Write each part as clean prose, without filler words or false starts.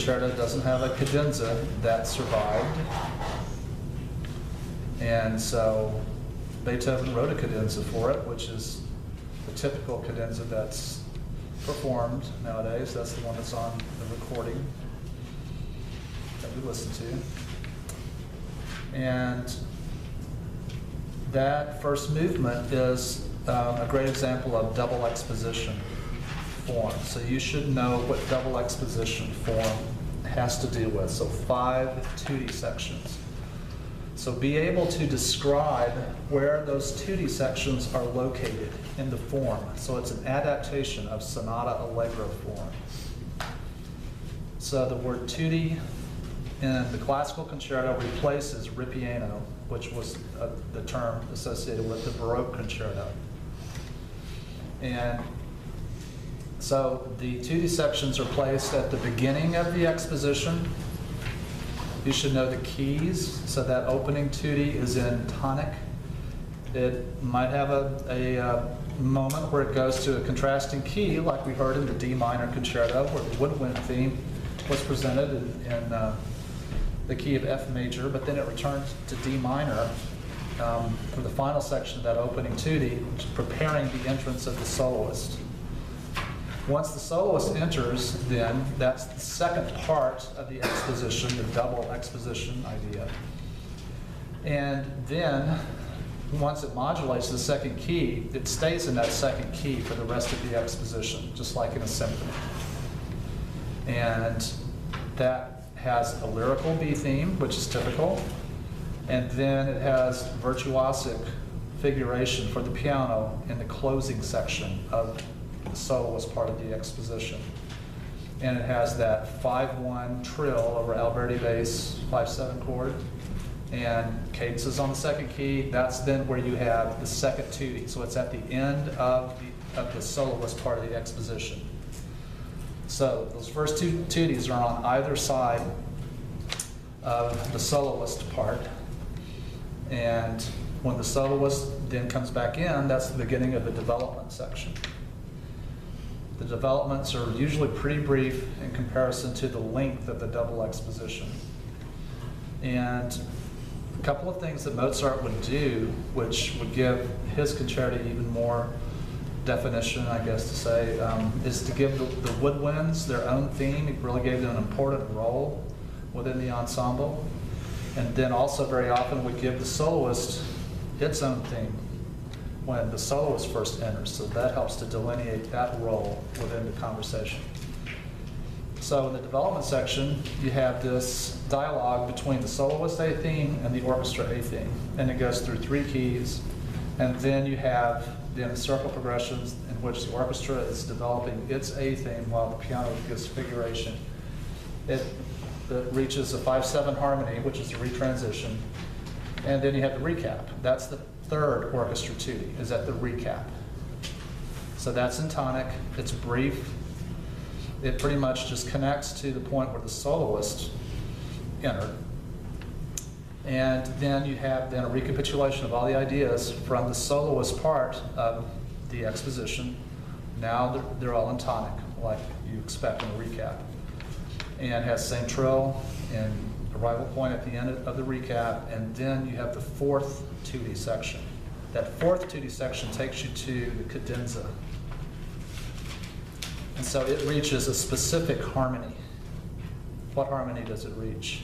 concerto doesn't have a cadenza that survived. And so Beethoven wrote a cadenza for it, which is the typical cadenza that's performed nowadays. That's the one that's on the recording that we listen to. And that first movement is a great example of double exposition form. So you should know what double exposition form has to do with. So 5 2D sections. So be able to describe where those 2D sections are located in the form. So it's an adaptation of sonata allegro form. So the word 2D in the classical concerto replaces ripieno, which was the term associated with the Baroque concerto. And so the 2D sections are placed at the beginning of the exposition. You should know the keys. So that opening 2D is in tonic. It might have a moment where it goes to a contrasting key, like we heard in the D minor concerto, where the woodwind theme was presented in the key of F major, but then it returns to D minor for the final section of that opening 2D, which is preparing the entrance of the soloist. Once the soloist enters, then that's the second part of the exposition, the double exposition idea. And then, once it modulates the second key, it stays in that second key for the rest of the exposition, just like in a symphony. And that has a lyrical B theme, which is typical, and then it has virtuosic figuration for the piano in the closing section of the soloist part of the exposition. And it has that 5-1 trill over Alberti bass 5-7 chord, and cadences on the second key. That's then where you have the second 2D. So it's at the end of the soloist part of the exposition. So those first two 2Ds are on either side of the soloist part. And when the soloist then comes back in, that's the beginning of the development section. The developments are usually pretty brief in comparison to the length of the double exposition. And a couple of things that Mozart would do, which would give his concerto even more definition, I guess to say, is to give the woodwinds their own theme. He really gave them an important role within the ensemble. And then also very often would give the soloist its own theme when the soloist first enters. So that helps to delineate that role within the conversation. So in the development section, you have this dialogue between the soloist A theme and the orchestra A theme. And it goes through 3 keys. And then you have the circle progressions in which the orchestra is developing its A theme while the piano gives figuration. It reaches a 5-7 harmony, which is the retransition. And then you have the recap. That's the third orchestra 2D, is at the recap. So that's in tonic. It's brief. It pretty much just connects to the point where the soloist entered. And then you have then a recapitulation of all the ideas from the soloist part of the exposition. Now they're all in tonic, like you expect in a recap. And has same trill and arrival point at the end of the recap. And then you have the fourth 2D section. That fourth 2D section takes you to the cadenza. And so it reaches a specific harmony. What harmony does it reach?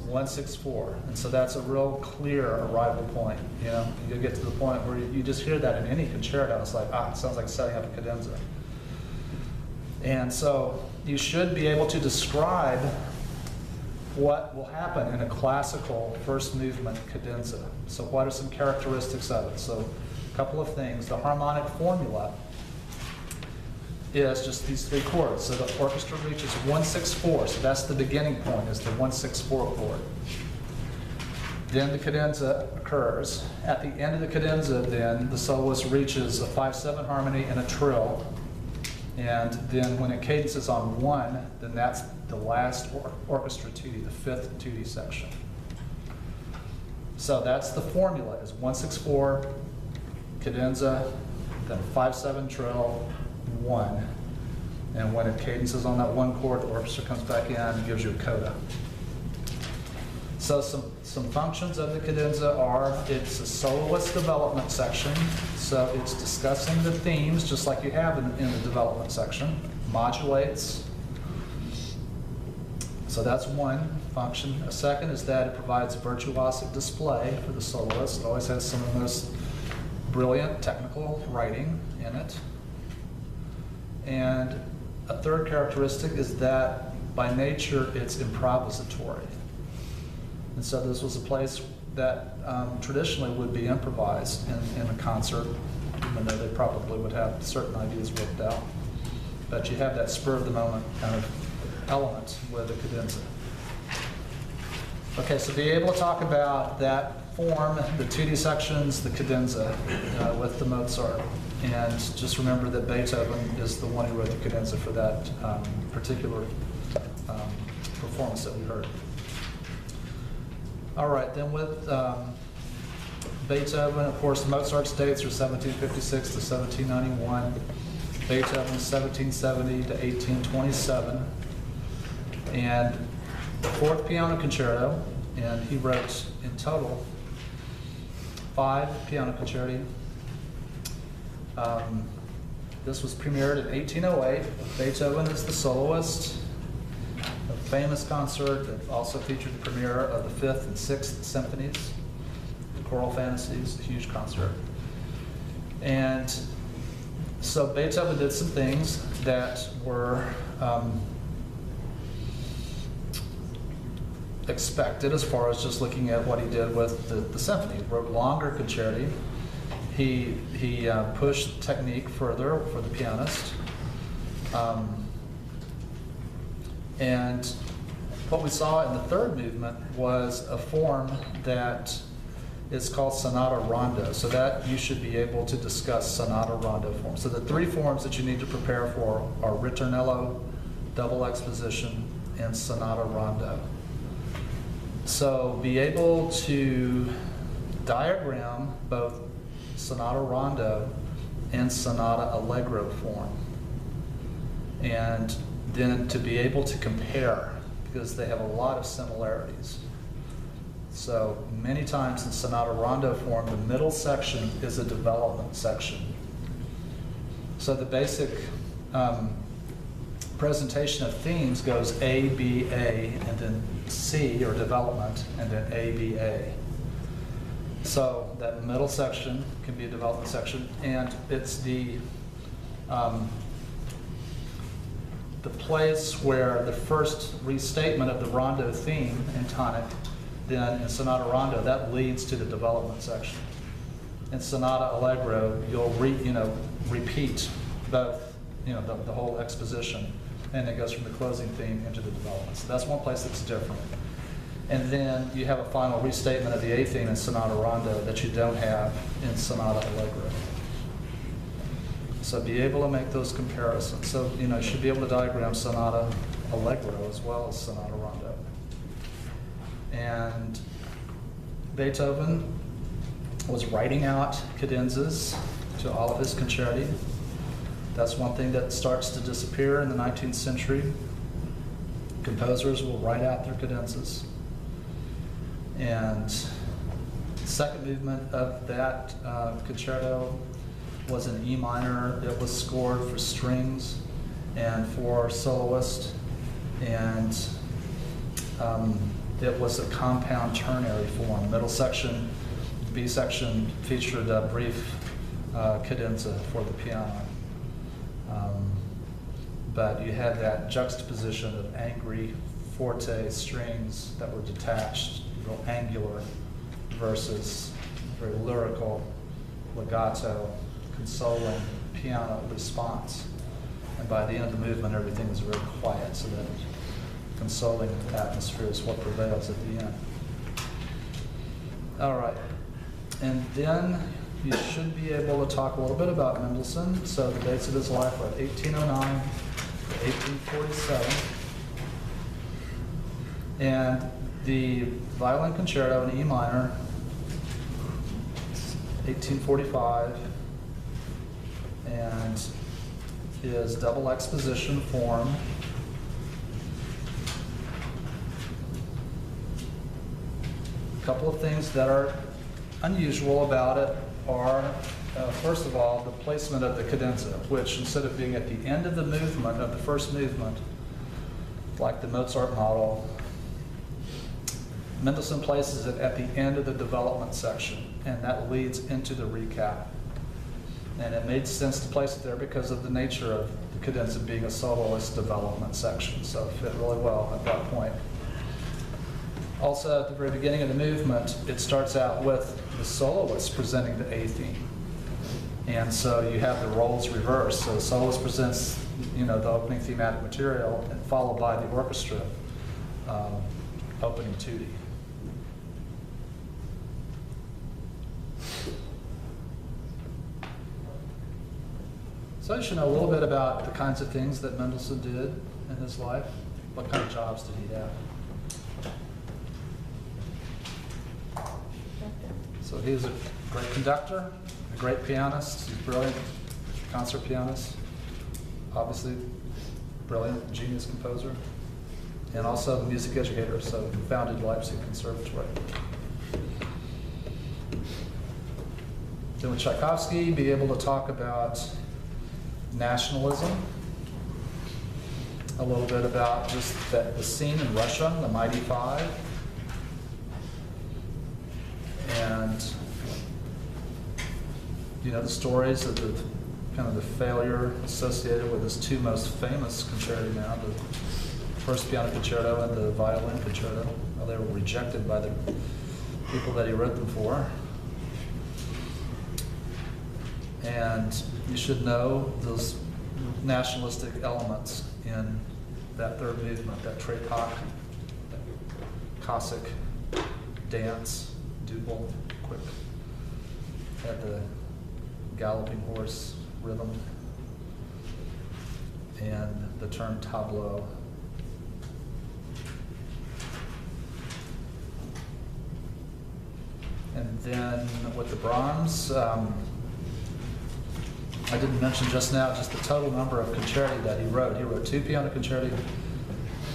1-6-4. And so that's a real clear arrival point. You know, you get to the point where you just hear that in any concerto. It's like, it sounds like setting up a cadenza. And so you should be able to describe what will happen in a classical first movement cadenza. So what are some characteristics of it? So a couple of things. The harmonic formula is just these 3 chords. So the orchestra reaches 1-6-4. So that's the beginning point, is the 1-6-4 chord. Then the cadenza occurs. At the end of the cadenza, then the soloist reaches a 5-7 harmony and a trill. And then when it cadences on 1, then that's the last orchestra 2D, the 5th 2D section. So that's the formula, is 1-6-4, cadenza, then 5-7 trill, 1. And when it cadences on that one chord, the orchestra comes back in and gives you a coda. So some functions of the cadenza are, it's a soloist development section, so it's discussing the themes just like you have in the development section, modulates. So that's one function. A second is that it provides a virtuosic display for the soloist. It always has some of the most brilliant technical writing in it. And a third characteristic is that by nature it's improvisatory. And so this was a place that traditionally would be improvised in a concert, even though they probably would have certain ideas worked out. But you have that spur of the moment kind of element with the cadenza. Okay, so be able to talk about that form, the 2D sections, the cadenza with the Mozart. And just remember that Beethoven is the one who wrote the cadenza for that particular performance that we heard. All right, then with Beethoven, of course, Mozart's dates are 1756 to 1791. Beethoven 1770 to 1827. And the fourth piano concerto, and he wrote in total 5 piano concerti. This was premiered in 1808. Beethoven is the soloist. A famous concert that also featured the premiere of the 5th and 6th symphonies, the choral fantasies, a huge concert. And so Beethoven did some things that were expected as far as just looking at what he did with the symphony. He wrote longer concerti. He pushed technique further for the pianist. And what we saw in the third movement was a form that is called sonata rondo. So that you should be able to discuss sonata rondo form. So the 3 forms that you need to prepare for are ritornello, double exposition, and sonata rondo. So be able to diagram both sonata rondo and sonata allegro form. And then to be able to compare, because they have a lot of similarities. So many times in sonata rondo form, the middle section is a development section. So the basic presentation of themes goes A, B, A, and then C, or development, and then A, B, A. So that middle section can be a development section, and it's the place where the first restatement of the rondo theme in tonic, then in sonata rondo, that leads to the development section. In sonata allegro, you'll repeat both, the whole exposition, and it goes from the closing theme into the development. So that's one place that's different. And then you have a final restatement of the A theme in sonata rondo that you don't have in sonata allegro. So be able to make those comparisons. So, you should be able to diagram sonata allegro as well as sonata rondo. And Beethoven was writing out cadenzas to all of his concerti. That's one thing that starts to disappear in the 19th century. Composers will write out their cadenzas. And the second movement of that concerto was in E minor. It was scored for strings and for soloist, and it was a compound ternary form. Middle section, B section featured a brief cadenza for the piano. But you had that juxtaposition of angry forte strings that were detached, real angular, versus very lyrical, legato, consoling piano response. And by the end of the movement, everything was very quiet, so that consoling atmosphere is what prevails at the end. All right. And then you should be able to talk a little bit about Mendelssohn. So the dates of his life are 1809 to 1847. And the violin concerto in E minor, 1845. And is double exposition form. A couple of things that are unusual about it are, first of all, the placement of the cadenza, which instead of being at the end of the movement, of the first movement, like the Mozart model, Mendelssohn places it at the end of the development section, and that leads into the recap. And it made sense to place it there because of the nature of the cadenza being a soloist development section, so it fit really well at that point. Also, at the very beginning of the movement, it starts out with the soloist presenting the A theme. And so you have the roles reversed. So the soloist presents, the opening thematic material, and followed by the orchestra opening tutti. So you should know a little bit about the kinds of things that Mendelssohn did in his life. What kind of jobs did he have? So he was a great conductor, a great pianist, he's a brilliant concert pianist, obviously brilliant, genius composer, and also a music educator, so he founded Leipzig Conservatory. Then with Tchaikovsky, be able to talk about nationalism, a little bit about just the scene in Russia, the Mighty Five, and the stories of the kind of the failure associated with his two most famous concerti now, the first piano concerto and the violin concerto. Well, they were rejected by the people that he wrote them for. And you should know those nationalistic elements in that third movement, that Trepak, that Cossack dance, double, quick, had the galloping horse rhythm, and the term tableau. And then with the Brahms, I didn't mention just now just the total number of concerti that he wrote. He wrote 2 piano concerti,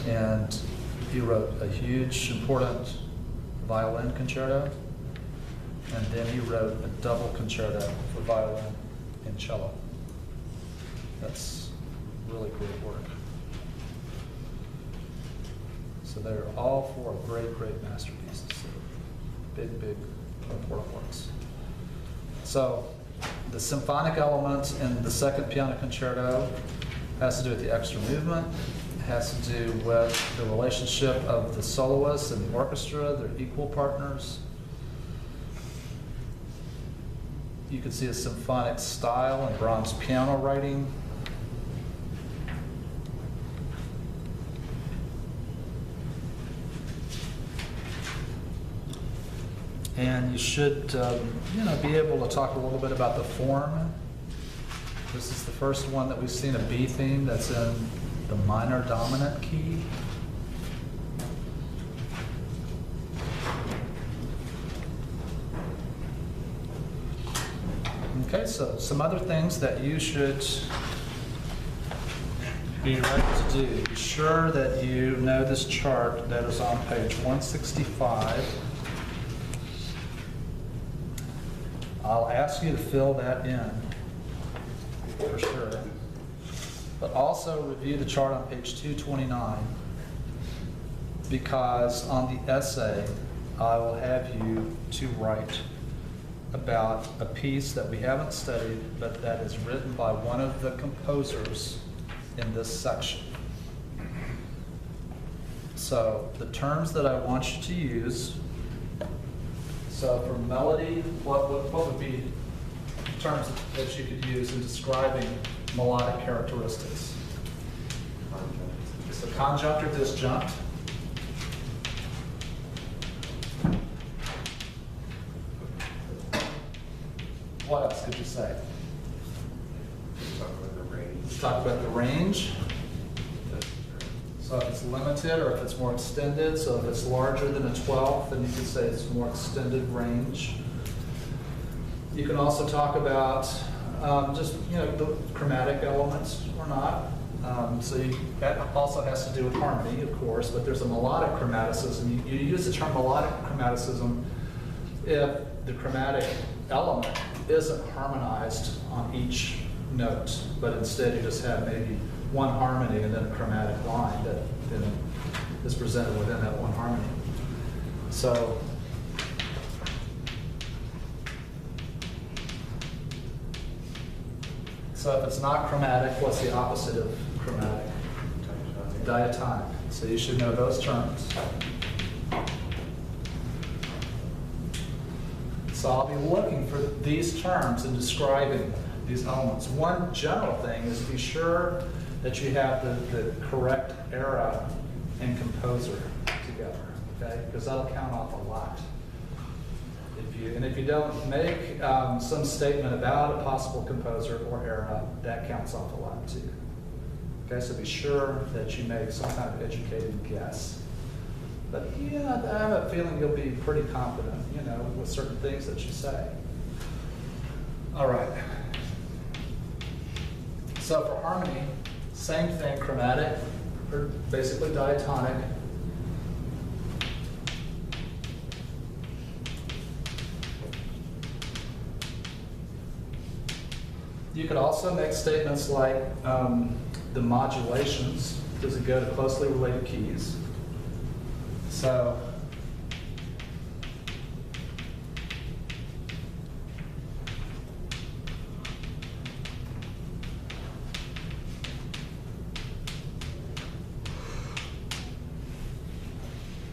and he wrote a huge, important violin concerto, and then he wrote a double concerto for violin and cello. That's really great work. So they're all 4 great, great masterpieces. Big, big, important works. So the symphonic element in the second piano concerto has to do with the extra movement. It has to do with the relationship of the soloist and the orchestra. They're equal partners. You can see a symphonic style in Brahms' piano writing. And you should, be able to talk a little bit about the form. This is the first one that we've seen, a B theme that's in the minor dominant key. Okay, so some other things that you should be ready to do. Be sure that you know this chart that is on page 165. I'll ask you to fill that in, for sure. But also review the chart on page 229, because on the essay, I will have you to write about a piece that we haven't studied, but that is written by one of the composers in this section. So the terms that I want you to use, so for melody, what would be terms that you could use in describing melodic characteristics? So conjunct or disjunct. What else could you say? Let's talk about the range. So if it's limited or if it's more extended, so if it's larger than a 12th, then you could say it's more extended range. You can also talk about just, the chromatic elements or not. That also has to do with harmony, of course, but there's a melodic chromaticism. You use the term melodic chromaticism if the chromatic element isn't harmonized on each note, but instead you just have maybe one harmony and then a chromatic line that then is presented within that one harmony. So if it's not chromatic, what's the opposite of chromatic? Diatonic. So you should know those terms. So I'll be looking for these terms and describing these elements. One general thing is be sure that you have the correct era and composer together, okay? Because that'll count off a lot. If you don't make some statement about a possible composer or era, that counts off a lot too. Okay, so be sure that you make some kind of educated guess. But yeah, I have a feeling you'll be pretty confident, with certain things that you say. All right. So for harmony, same thing, chromatic, or basically diatonic. You could also make statements like the modulations. Does it go to closely related keys? So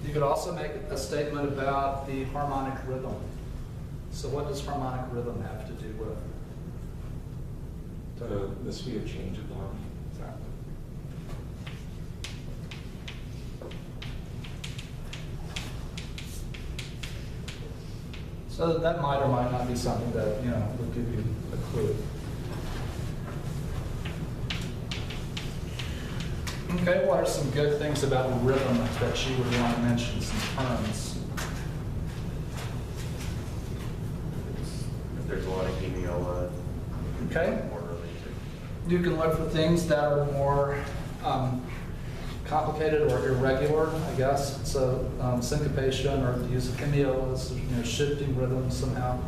you could also make a statement about the harmonic rhythm. So what does harmonic rhythm have to do with? The speed of change of the harmony. Exactly. So that might or might not be something that, would give you a clue. Okay, what are some good things about rhythm that you would want to mention, some terms? If there's a lot of hemiola, Okay. more related. You can look for things that are more complicated or irregular, I guess. So syncopation or the use of hemiolas, shifting rhythms somehow.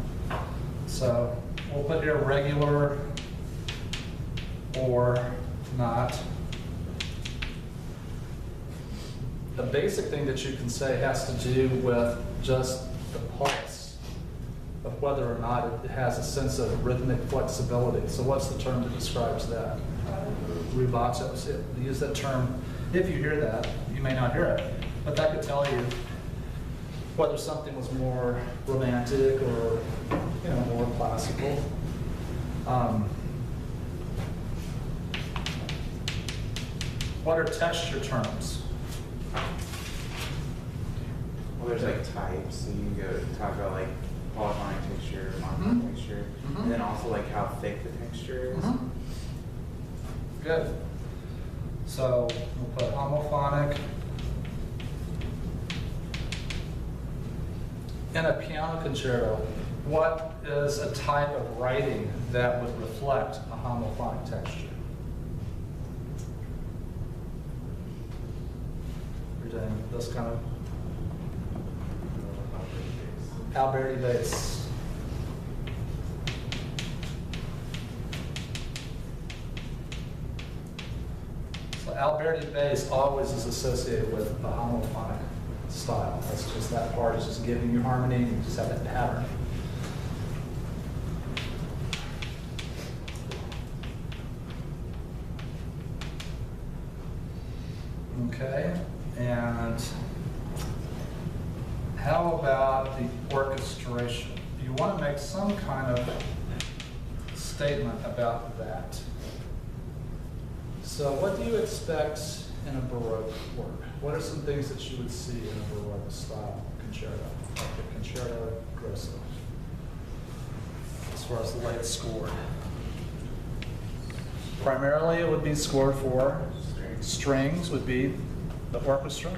So we'll put irregular or not. The basic thing that you can say has to do with just the pulse of whether or not it has a sense of rhythmic flexibility. So what's the term that describes that? Rubato. So you use that term. If you hear that, you may not hear it, but that could tell you whether something was more romantic or more classical. What are texture terms? Well, there's like types, so you can go talk about like polyphonic texture, monophonic texture, and then also like how thick the texture is. Good. So we'll put homophonic. In a piano concerto, what is a type of writing that would reflect a homophonic texture? We're doing this kind of Alberti bass. So Alberti bass always is associated with a homophonic style. That's just that part is just giving you harmony, and you just have that pattern. Okay, and how about the orchestration? You want to make some kind of statement about that. So what do you expect in a Baroque work? What are some things that you would see in a Baroque style concerto, like the Concerto Grosso, as far as the way it's scored? Primarily it would be scored for strings would be the orchestra,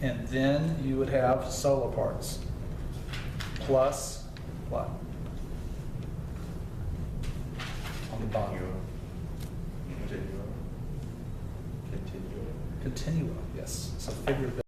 and then you would have solo parts, plus what? the bottom. Continua. Continua. Continua, yes. So figure